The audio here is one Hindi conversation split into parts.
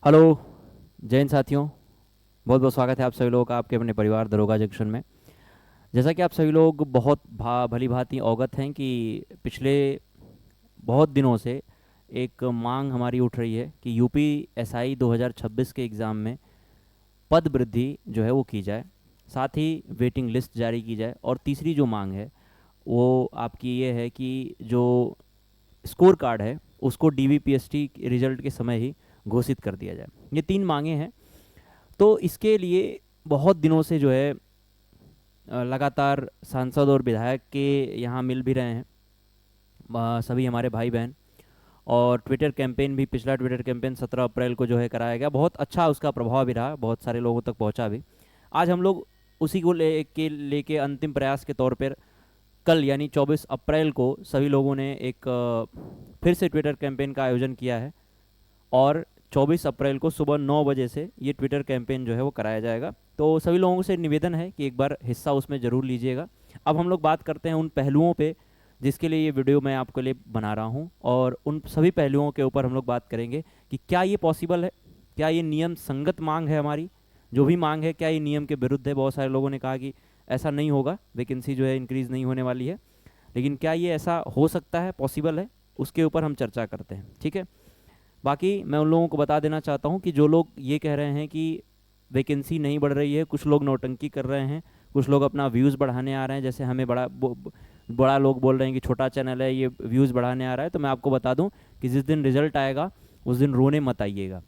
हेलो जैन साथियों, बहुत बहुत स्वागत है आप सभी लोगों का आपके अपने परिवार दरोगा जंक्शन में। जैसा कि आप सभी लोग बहुत भली भांति अवगत हैं कि पिछले बहुत दिनों से एक मांग हमारी उठ रही है कि यूपी एसआई 2026 के एग्ज़ाम में पद वृद्धि जो है वो की जाए, साथ ही वेटिंग लिस्ट जारी की जाए। और तीसरी जो मांग है वो आपकी ये है कि जो स्कोर कार्ड है उसको डीवीपीएसटी रिजल्ट के समय ही घोषित कर दिया जाए। ये तीन मांगे हैं। तो इसके लिए बहुत दिनों से जो है लगातार सांसद और विधायक के यहाँ मिल भी रहे हैं सभी हमारे भाई बहन। और ट्विटर कैंपेन भी, पिछला ट्विटर कैंपेन 17 अप्रैल को जो है कराया गया, बहुत अच्छा उसका प्रभाव भी रहा, बहुत सारे लोगों तक पहुंचा भी। आज हम लोग उसी को लेके अंतिम प्रयास के तौर पर कल यानी 24 अप्रैल को सभी लोगों ने एक फिर से ट्विटर कैंपेन का आयोजन किया है। और 24 अप्रैल को सुबह 9 बजे से ये ट्विटर कैंपेन जो है वो कराया जाएगा। तो सभी लोगों से निवेदन है कि एक बार हिस्सा उसमें ज़रूर लीजिएगा। अब हम लोग बात करते हैं उन पहलुओं पे जिसके लिए ये वीडियो मैं आपके लिए बना रहा हूँ, और उन सभी पहलुओं के ऊपर हम लोग बात करेंगे कि क्या ये पॉसिबल है, क्या ये नियम संगत मांग है हमारी, जो भी मांग है क्या ये नियम के विरुद्ध है। बहुत सारे लोगों ने कहा कि ऐसा नहीं होगा, वैकेंसी जो है इंक्रीज़ नहीं होने वाली है, लेकिन क्या ये ऐसा हो सकता है, पॉसिबल है, उसके ऊपर हम चर्चा करते हैं। ठीक है। बाकी मैं उन लोगों को बता देना चाहता हूँ कि जो लोग ये कह रहे हैं कि वैकेंसी नहीं बढ़ रही है, कुछ लोग नौटंकी कर रहे हैं, कुछ लोग अपना व्यूज़ बढ़ाने आ रहे हैं। जैसे हमें बड़ा लोग बोल रहे हैं कि छोटा चैनल है, ये व्यूज़ बढ़ाने आ रहा है। तो मैं आपको बता दूं कि जिस दिन रिजल्ट आएगा उस दिन रोने मत आइएगा,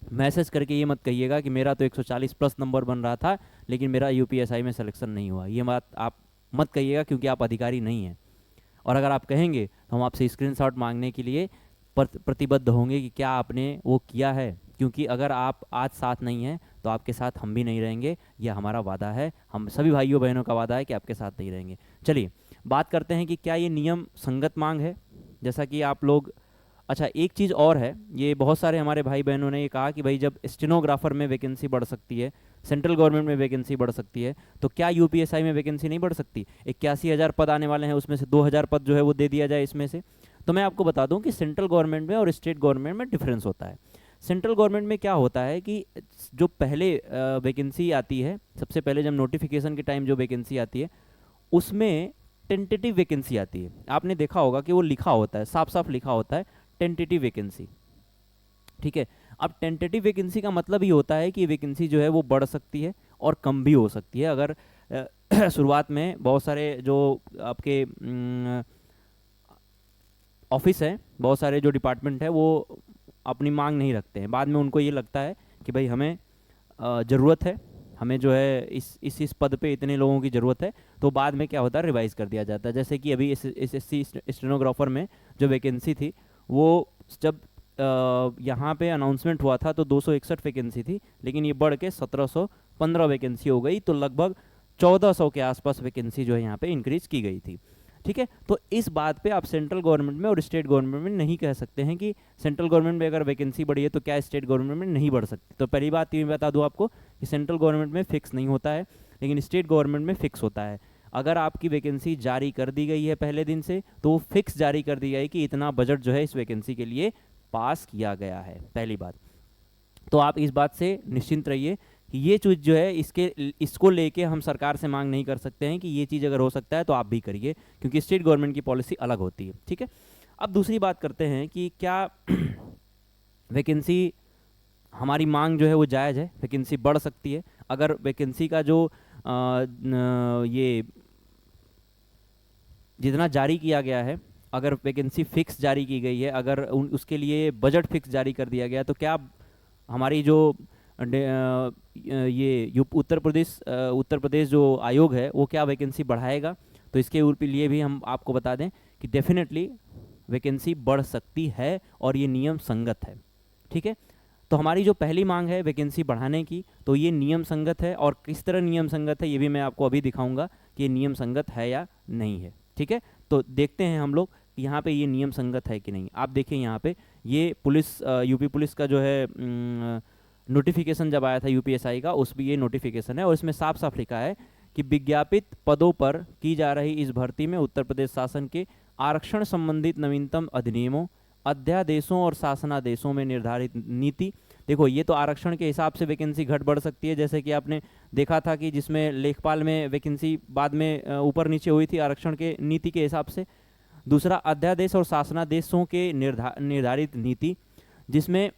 मैसेज करके ये मत कहिएगा कि मेरा तो 140 प्लस नंबर बन रहा था लेकिन मेरा यूपीएसआई में सिलेक्शन नहीं हुआ। ये बात आप मत कहिएगा, क्योंकि आप अधिकारी नहीं हैं। और अगर आप कहेंगे तो हम आपसे स्क्रीनशॉट मांगने के लिए प्रतिबद्ध होंगे कि क्या आपने वो किया है, क्योंकि अगर आप आज साथ नहीं हैं तो आपके साथ हम भी नहीं रहेंगे। यह हमारा वादा है, हम सभी भाइयों बहनों का वादा है कि आपके साथ नहीं रहेंगे। चलिए बात करते हैं कि क्या ये नियम संगत मांग है, जैसा कि आप लोग। अच्छा, एक चीज़ और है, ये बहुत सारे हमारे भाई बहनों ने ये कहा कि भाई जब स्टेनोग्राफर में वैकेंसी बढ़ सकती है, सेंट्रल गवर्नमेंट में वैकेंसी बढ़ सकती है, तो क्या यूपीएसआई में वैकेंसी नहीं बढ़ सकती। 81,000 पद आने वाले हैं, उसमें से 2,000 पद जो है वो दे दिया जाए इसमें से। तो मैं आपको बता दूं कि सेंट्रल गवर्नमेंट में और स्टेट गवर्नमेंट में डिफरेंस होता है। सेंट्रल गवर्नमेंट में क्या होता है कि जो पहले वैकेंसी आती है, सबसे पहले जब नोटिफिकेशन के टाइम जो वैकेंसी आती है उसमें टेंटेटिव वैकेंसी आती है। आपने देखा होगा कि वो लिखा होता है, साफ साफ लिखा होता है टेंटेटिव वैकेंसी। ठीक है। अब टेंटेटिव वैकेंसी का मतलब ही होता है कि वैकेंसी जो है वो बढ़ सकती है और कम भी हो सकती है। अगर शुरुआत में बहुत सारे जो आपके ऑफिस है, बहुत सारे जो डिपार्टमेंट है वो अपनी मांग नहीं रखते हैं, बाद में उनको ये लगता है कि भाई हमें ज़रूरत है, हमें जो है इस पद पे इतने लोगों की ज़रूरत है, तो बाद में क्या होता है रिवाइज कर दिया जाता है। जैसे कि अभी इस एसएससी स्टेनोग्राफर में जो वैकेंसी थी वो जब यहाँ पे अनाउंसमेंट हुआ था तो 261 वैकेंसी थी, लेकिन ये बढ़ के 1715 वैकेंसी हो गई, तो लगभग 1400 के आसपास वैकेंसी जो है यहाँ पे इंक्रीज की गई थी। ठीक है। तो इस बात पे आप सेंट्रल गवर्नमेंट में और स्टेट गवर्नमेंट में नहीं कह सकते हैं कि सेंट्रल गवर्नमेंट में अगर वैकेंसी बढ़ी है तो क्या स्टेट गवर्नमेंट में नहीं बढ़ सकती। तो पहली बात ये बता दूं आपको कि सेंट्रल गवर्नमेंट में फिक्स नहीं होता है, लेकिन स्टेट गवर्नमेंट में फिक्स होता है। अगर आपकी वैकेंसी जारी कर दी गई है पहले दिन से, तो वो फिक्स जारी कर दी गई कि इतना बजट जो है इस वैकेंसी के लिए पास किया गया है, पहली बात। तो आप इस बात से निश्चिंत रहिए कि ये चीज़ जो है इसको लेके हम सरकार से मांग नहीं कर सकते हैं कि ये चीज़ अगर हो सकता है तो आप भी करिए, क्योंकि स्टेट गवर्नमेंट की पॉलिसी अलग होती है। ठीक है। अब दूसरी बात करते हैं कि क्या वैकेंसी हमारी मांग जो है वो जायज़ है, वैकेंसी बढ़ सकती है। अगर वैकेंसी का जो ये जितना जारी किया गया है, अगर वैकेंसी फिक्स जारी की गई है, अगर उसके लिए बजट फिक्स जारी कर दिया गया, तो क्या हमारी जो ये उत्तर प्रदेश जो आयोग है वो क्या वैकेंसी बढ़ाएगा। तो इसके लिए भी हम आपको बता दें कि डेफिनेटली वैकेंसी बढ़ सकती है और ये नियम संगत है। ठीक है। तो हमारी जो पहली मांग है वैकेंसी बढ़ाने की, तो ये नियम संगत है, और किस तरह नियम संगत है ये भी मैं आपको अभी दिखाऊंगा कि ये नियम संगत है या नहीं है। ठीक है। तो देखते हैं हम लोग यहाँ पे ये नियम संगत है कि नहीं। आप देखिए यहाँ पे ये पुलिस यूपी पुलिस का जो है नोटिफिकेशन जब आया था यूपीएसआई का, उस भी ये नोटिफिकेशन है और इसमें साफ साफ लिखा है कि विज्ञापित पदों पर की जा रही इस भर्ती में उत्तर प्रदेश शासन के आरक्षण संबंधित नवीनतम अधिनियमों, अध्यादेशों और शासनादेशों में निर्धारित नीति देखो ये तो आरक्षण के हिसाब से वैकेंसी घट बढ़ सकती है, जैसे कि आपने देखा था कि जिसमें लेखपाल में वैकेंसी बाद में ऊपर नीचे हुई थी आरक्षण के नीति के हिसाब से। दूसरा, अध्यादेश और शासनादेशों के निर्धारित नीति, जिसमें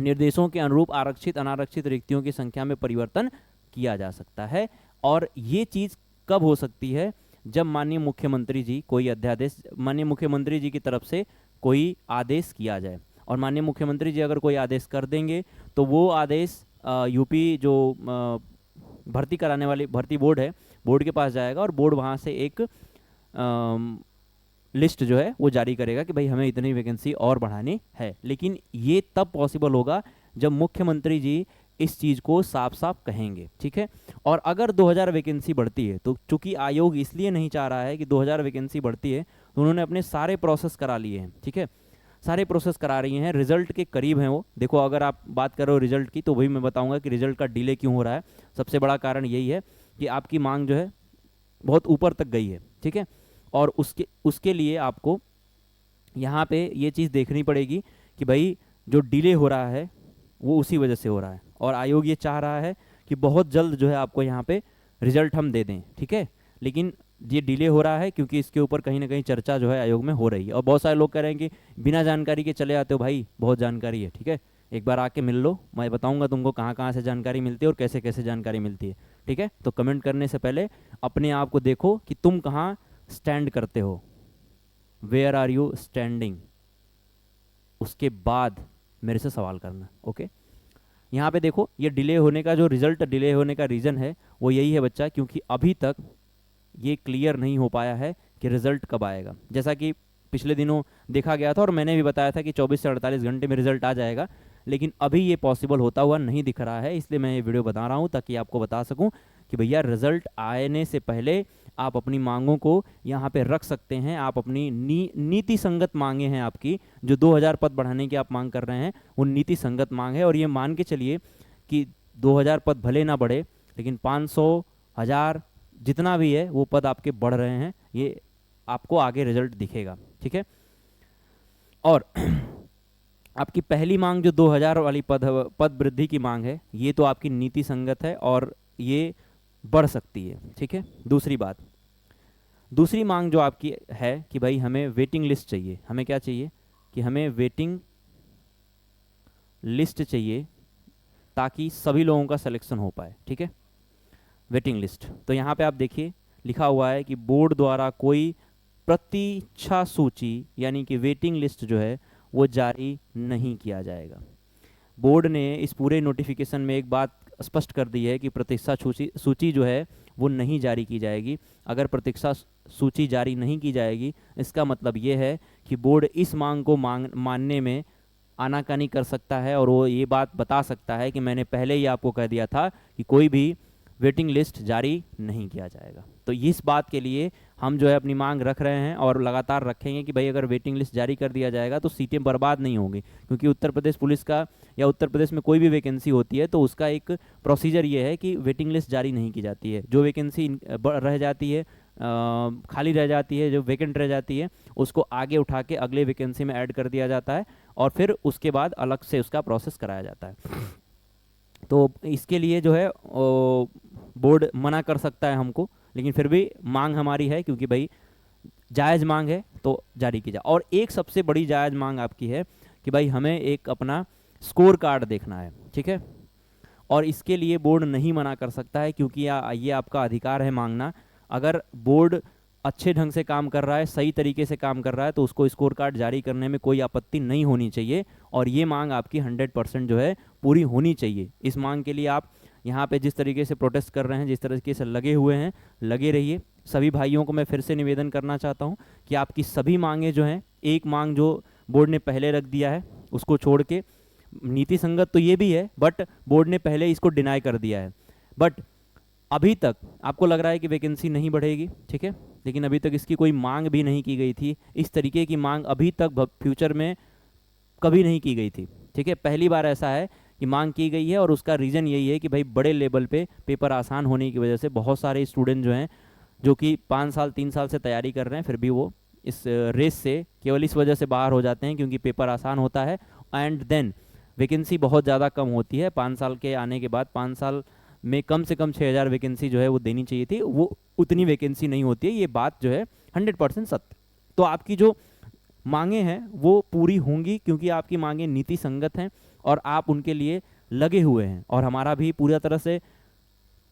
निर्देशों के अनुरूप आरक्षित अनारक्षित रिक्तियों की संख्या में परिवर्तन किया जा सकता है। और ये चीज़ कब हो सकती है? जब माननीय मुख्यमंत्री जी कोई अध्यादेश, माननीय मुख्यमंत्री जी की तरफ से कोई आदेश किया जाए, और माननीय मुख्यमंत्री जी अगर कोई आदेश कर देंगे तो वो आदेश यूपी जो भर्ती कराने वाली भर्ती बोर्ड है, बोर्ड के पास जाएगा और बोर्ड वहाँ से एक लिस्ट जो है वो जारी करेगा कि भाई हमें इतनी वैकेंसी और बढ़ानी है। लेकिन ये तब पॉसिबल होगा जब मुख्यमंत्री जी इस चीज़ को साफ साफ कहेंगे, ठीक है। और अगर 2000 वैकेंसी बढ़ती है, तो चूंकि आयोग इसलिए नहीं चाह रहा है कि 2000 वैकेंसी बढ़ती है, तो उन्होंने अपने सारे प्रोसेस करा लिए हैं, ठीक है, सारे प्रोसेस करा रही हैं, रिजल्ट के करीब हैं वो। देखो अगर आप बात करो रिजल्ट की, तो वही मैं बताऊंगा कि रिजल्ट का डिले क्यों हो रहा है। सबसे बड़ा कारण यही है कि आपकी मांग जो है बहुत ऊपर तक गई है, ठीक है। और उसके लिए आपको यहाँ पे ये चीज़ देखनी पड़ेगी कि भाई जो डिले हो रहा है वो उसी वजह से हो रहा है, और आयोग ये चाह रहा है कि बहुत जल्द जो है आपको यहाँ पे रिजल्ट हम दे दें, ठीक है। लेकिन ये डिले हो रहा है क्योंकि इसके ऊपर कहीं ना कहीं चर्चा जो है आयोग में हो रही है। और बहुत सारे लोग कह रहे हैं कि बिना जानकारी के चले आते हो। भाई बहुत जानकारी है, ठीक है, एक बार आके मिल लो, मैं बताऊंगा तुमको कहाँ कहाँ से जानकारी मिलती है और कैसे कैसे जानकारी मिलती है, ठीक है। तो कमेंट करने से पहले अपने आप को देखो कि तुम कहाँ स्टैंड करते हो, वेयर आर यू स्टैंडिंग, उसके बाद मेरे से सवाल करना, ओके। यहाँ पे देखो ये डिले होने का जो रिजल्ट डिले होने का रीज़न है वो यही है बच्चा, क्योंकि अभी तक ये क्लियर नहीं हो पाया है कि रिजल्ट कब आएगा। जैसा कि पिछले दिनों देखा गया था और मैंने भी बताया था कि 24 से 48 घंटे में रिजल्ट आ जाएगा, लेकिन अभी ये पॉसिबल होता हुआ नहीं दिख रहा है। इसलिए मैं ये वीडियो बता रहा हूँ ताकि आपको बता सकूँ कि भैया रिजल्ट आने से पहले आप अपनी मांगों को यहाँ पे रख सकते हैं। आप अपनी नीति संगत मांगे हैं आपकी, जो 2000 पद बढ़ाने की आप मांग कर रहे हैं वो नीति संगत मांग है। और ये मान के चलिए कि 2000 पद भले ना बढ़े, लेकिन 500, 1000 जितना भी है वो पद आपके बढ़ रहे हैं, ये आपको आगे रिजल्ट दिखेगा, ठीक है। और आपकी पहली मांग जो 2000 वाली पद वृद्धि की मांग है, ये तो आपकी नीति संगत है और ये बढ़ सकती है, ठीक है। दूसरी मांग जो आपकी है कि भाई हमें वेटिंग लिस्ट चाहिए। हमें क्या चाहिए कि हमें वेटिंग लिस्ट चाहिए ताकि सभी लोगों का सिलेक्शन हो पाए, ठीक है, वेटिंग लिस्ट। तो यहाँ पे आप देखिए लिखा हुआ है कि बोर्ड द्वारा कोई प्रतीक्षा सूची यानी कि वेटिंग लिस्ट जो है वो जारी नहीं किया जाएगा। बोर्ड ने इस पूरे नोटिफिकेशन में एक बात स्पष्ट कर दी है कि प्रतीक्षा सूची जो है वो नहीं जारी की जाएगी। अगर प्रतीक्षा सूची जारी नहीं की जाएगी, इसका मतलब ये है कि बोर्ड इस मांग को मानने में आनाकानी कर सकता है, और वो ये बात बता सकता है कि मैंने पहले ही आपको कह दिया था कि कोई भी वेटिंग लिस्ट जारी नहीं किया जाएगा। तो इस बात के लिए हम जो है अपनी मांग रख रहे हैं और लगातार रखेंगे कि भाई अगर वेटिंग लिस्ट जारी कर दिया जाएगा तो सीटें बर्बाद नहीं होंगी। क्योंकि उत्तर प्रदेश पुलिस का या उत्तर प्रदेश में कोई भी वैकेंसी होती है तो उसका एक प्रोसीजर ये है कि वेटिंग लिस्ट जारी नहीं की जाती है। जो वैकेंसी रह जाती है, खाली रह जाती है, जो वैकेंट रह जाती है, उसको आगे उठा के अगले वैकेंसी में ऐड कर दिया जाता है और फिर उसके बाद अलग से उसका प्रोसेस कराया जाता है। तो इसके लिए जो है बोर्ड मना कर सकता है हमको, लेकिन फिर भी मांग हमारी है क्योंकि भाई जायज़ मांग है तो जारी की जाए। और एक सबसे बड़ी जायज़ मांग आपकी है कि भाई हमें एक अपना स्कोर कार्ड देखना है, ठीक है। और इसके लिए बोर्ड नहीं मना कर सकता है क्योंकि ये आपका अधिकार है मांगना। अगर बोर्ड अच्छे ढंग से काम कर रहा है, सही तरीके से काम कर रहा है, तो उसको स्कोर कार्ड जारी करने में कोई आपत्ति नहीं होनी चाहिए। और ये मांग आपकी 100% जो है पूरी होनी चाहिए। इस मांग के लिए आप यहाँ पे जिस तरीके से प्रोटेस्ट कर रहे हैं, जिस तरीके से लगे हुए हैं, लगे रहिए। सभी भाइयों को मैं फिर से निवेदन करना चाहता हूँ कि आपकी सभी मांगें जो हैं, एक मांग जो बोर्ड ने पहले रख दिया है उसको छोड़ के, नीति संगत तो ये भी है बट बोर्ड ने पहले इसको डिनाई कर दिया है, बट अभी तक आपको लग रहा है कि वैकेंसी नहीं बढ़ेगी, ठीक है, लेकिन अभी तक इसकी कोई मांग भी नहीं की गई थी। इस तरीके की मांग अभी तक फ्यूचर में कभी नहीं की गई थी, ठीक है। पहली बार ऐसा है कि मांग की गई है और उसका रीज़न यही है कि भाई बड़े लेवल पे पेपर आसान होने की वजह से बहुत सारे स्टूडेंट जो हैं, जो कि 5 साल 3 साल से तैयारी कर रहे हैं, फिर भी वो इस रेस से केवल इस वजह से बाहर हो जाते हैं क्योंकि पेपर आसान होता है। एंड देन वैकेंसी बहुत ज़्यादा कम होती है 5 साल के आने के बाद। 5 साल में कम से कम 6,000 वैकेंसी जो है वो देनी चाहिए थी, वो उतनी वैकेंसी नहीं होती है, ये बात जो है 100% सत्य। तो आपकी जो मांगे हैं वो पूरी होंगी, क्योंकि आपकी मांगे नीति संगत हैं और आप उनके लिए लगे हुए हैं, और हमारा भी पूरी तरह से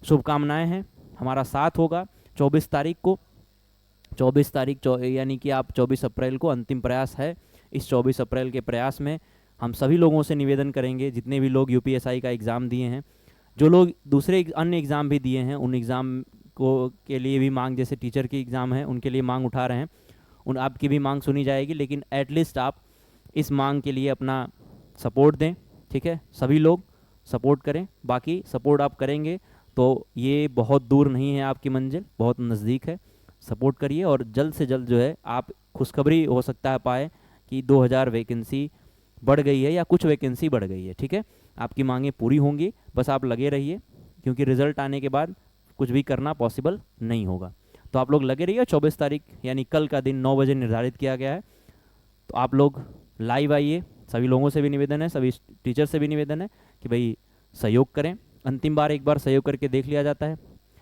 शुभकामनाएं हैं, हमारा साथ होगा 24 तारीख को। 24 तारीख यानी कि आप 24 अप्रैल को अंतिम प्रयास है। इस 24 अप्रैल के प्रयास में हम सभी लोगों से निवेदन करेंगे, जितने भी लोग यूपीएसआई का एग्ज़ाम दिए हैं, जो लोग दूसरे अन्य एग्ज़ाम भी दिए हैं, उन एग्ज़ाम को के लिए भी मांग, जैसे टीचर की एग्ज़ाम है उनके लिए मांग उठा रहे हैं, उन आपकी भी मांग सुनी जाएगी। लेकिन एटलीस्ट आप इस मांग के लिए अपना सपोर्ट दें, ठीक है? सभी लोग सपोर्ट करें। बाकी सपोर्ट आप करेंगे तो ये बहुत दूर नहीं है, आपकी मंजिल बहुत नज़दीक है। सपोर्ट करिए और जल्द से जल्द जो है आप खुशखबरी हो सकता है पाए कि 2000 वैकेंसी बढ़ गई है या कुछ वैकेंसी बढ़ गई है, ठीक है? आपकी मांगें पूरी होंगी, बस आप लगे रहिए, क्योंकि रिजल्ट आने के बाद कुछ भी करना पॉसिबल नहीं होगा। तो आप लोग लगे रहिए। 24 तारीख यानी कल का दिन 9 बजे निर्धारित किया गया है, तो आप लोग लाइव आइए। सभी लोगों से भी निवेदन है, सभी टीचर से भी निवेदन है कि भाई सहयोग करें। अंतिम बार एक बार सहयोग करके देख लिया जाता है,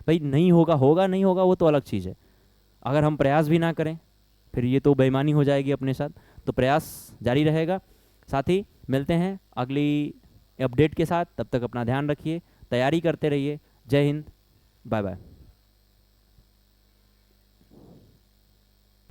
भाई नहीं होगा होगा, नहीं होगा वो तो अलग चीज़ है। अगर हम प्रयास भी ना करें फिर ये तो बेईमानी हो जाएगी अपने साथ। तो प्रयास जारी रहेगा। साथ ही मिलते हैं अगली अपडेट के साथ, तब तक अपना ध्यान रखिए, तैयारी करते रहिए। जय हिंद, बाय बाय।